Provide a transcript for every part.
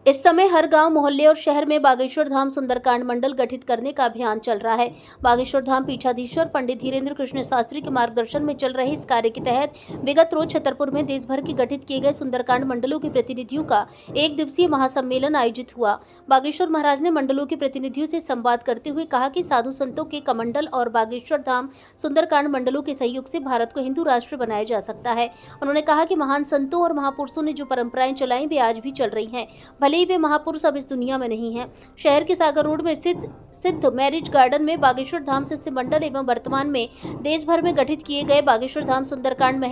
इस समय हर गांव, मोहल्ले और शहर में बागेश्वर धाम सुंदरकांड मंडल गठित करने का अभियान चल रहा है। बागेश्वर धाम पीठाधीश्वर पंडित धीरेन्द्र कृष्ण शास्त्री के मार्गदर्शन में चल रहे इस कार्य के तहत विगत रोज छतरपुर में देश भर के गठित किए गए सुंदरकांड मंडलों के प्रतिनिधियों का एक दिवसीय महासम्मेलन आयोजित हुआ। बागेश्वर महाराज ने मंडलों के प्रतिनिधियों से संवाद करते हुए कहा कि साधु संतों के कमंडल और बागेश्वर धाम सुंदरकांड मंडलों के सहयोग से भारत को हिंदू राष्ट्र बनाया जा सकता है। उन्होंने कहा कि महान संतों और महापुरुषों ने जो परंपराएं चलाई वे आज भी चल रही हैं, भले ही वे महापुरुष अब इस दुनिया में नहीं हैं। शहर के सागर रोड में स्थित सिद्ध मैरिज गार्डन में बागेश्वर धाम शिष्य मंडल एवं वर्तमान में देश भर में गठित किए गए बागेश्वर धाम सुंदरकांड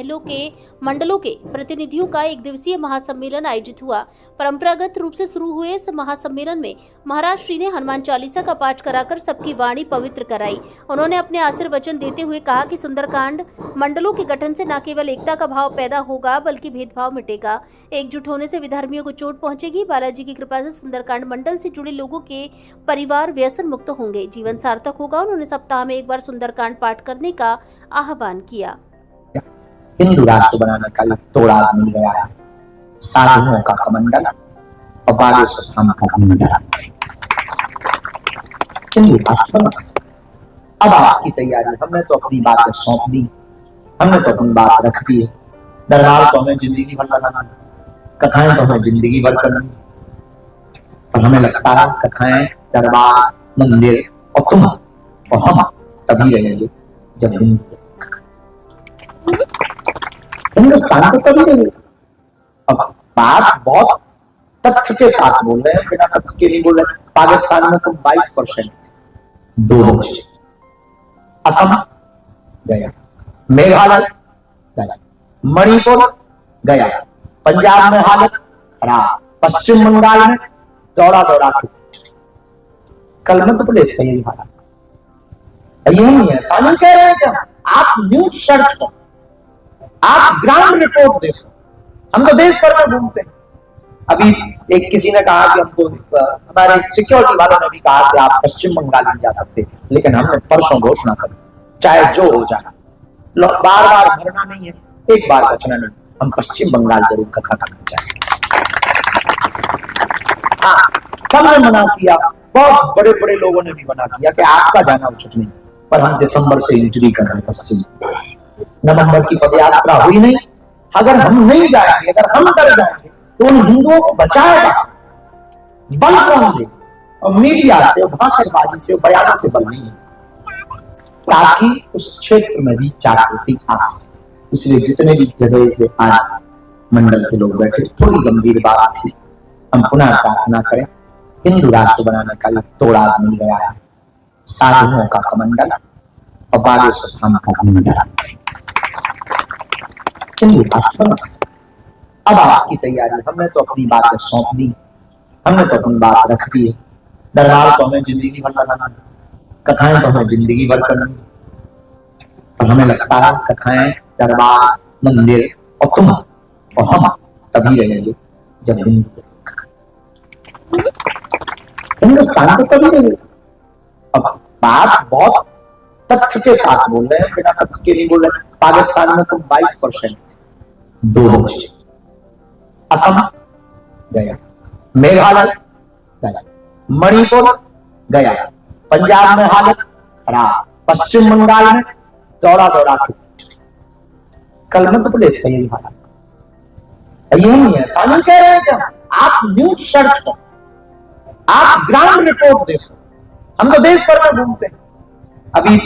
मंडलों के प्रतिनिधियों का एक दिवसीय महासम्मेलन आयोजित हुआ। परंपरागत रूप से शुरू हुए इस महासम्मेलन में महाराज श्री ने हनुमान चालीसा का पाठ कराकर सबकी वाणी पवित्र कराई। उन्होंने अपने आशीर्वचन देते हुए कहा कि सुंदरकांड मंडलों के गठन से न केवल एकता का भाव पैदा होगा बल्कि भेदभाव मिटेगा। एकजुट होने से विधर्मियों को चोट पहुंचेगी। बालाजी की कृपा से सुंदरकांड मंडल से जुड़े लोगों के परिवार व्यसन मुक्त होंगे, जीवन सार्थक होगा। उन्होंने सप्ताह में एक बार सुंदरकांड पाठ करने का आह्वान किया। हिंदू राष्ट्र बनाने का एक तोड़ा मिल गया है, साधुओं का कमंडल और बागेश्वर धाम का कमंडल। हिंदू राष्ट्र बना। अब आपकी तैयारी, हमने तो अपनी बातें सौंप दी, हमने तो अपनी बात रख दी। दरबार तो हमें जिंदगी भर बनाना, कथाएं तो हमें जिंदगी भर करनी, और हमें लगता है कथाएं, दरबार, मंदिर और तुम और हम तभी रहेंगे जब हिंदुस्तान को तभी रहेंगे। अब बात बहुत तथ्य के साथ बोल रहे हैं, बिना तथ्य के नहीं बोल रहे। पाकिस्तान में तुम 22% दो बच्चे, असम गया, मेघालय गया, मणिपुर गया, पंजाब में हालत खराब, पश्चिम बंगाल में दौड़ा के कल मध्य प्रदेश का यही हालत। ये नहीं है, ऐसा नहीं कह रहे हैं क्या? आप न्यूज सर्च करो, आप ग्राउंड रिपोर्ट देखो। हम तो देश भर में घूमते हैं। अभी एक किसी ने कहा कि हमको, हमारे सिक्योरिटी वालों ने भी कहा कि आप पश्चिम बंगाल नहीं जा सकते, लेकिन हमने परसों घोषणा कर, चाहे जो हो जाए, बार बार भरना नहीं है, एक बार बचना नहीं, हम पश्चिम बंगाल जरूर कथा करना चाहेंगे। हाँ, सबने मना किया, बहुत बड़े बड़े लोगों ने भी मना किया कि आपका जाना उचित नहीं, पर हम दिसंबर से एंट्री कर रहे हैं पश्चिम। नवंबर की पदयात्रा हुई नहीं। अगर हम नहीं जाएंगे, अगर हम डर जाएंगे तो उन हिंदुओं को बचाएगा बल कौन दे? और मीडिया से, भाषणबाजी से, बयानों से बल नहीं है, ताकि उस क्षेत्र में भी जागृति आ सके। इसलिए जितने भी जगह से आज मंडल के लोग बैठे, थोड़ी गंभीर बात थी। हम पुनः प्रार्थना करें, हिंदू राष्ट्र बनाने का एक तोड़ा मिल गया है, साधुओं का कमंडल और बागेश्वर धाम का कमंडल। हिंदू राष्ट्र बना। अब आपकी तैयारी, हमने तो अपनी बातें सौंप दी, हमने तो अपनी बात रख दी। दरबार तो हमें जिंदगी भर बनाना, कथाएं तो हमें जिंदगी भर करनी, और हमें लगता है कथाएं, दरबार, मंदिर और तुम और हम तभी रहेंगे जब हिंदुस्तान को तभी रहेंगे। अब बात बहुत तथ्य के साथ बोल रहे हैं, बिना तथ्य के नहीं बोल रहे। पाकिस्तान में तुम 22% दो बच्चे, असम गया, मेघालय गया, मणिपुर गया, पंजाब में हालत खराब, पश्चिम बंगाल में दौड़ा के कल मध्य प्रदेश का यही हालत। ये नहीं है, ऐसा नहीं कह रहे हैं क्या? आप न्यूज सर्च करो, आप ग्राउंड रिपोर्ट देखो। हम तो देश भर में घूमते हैं। अभी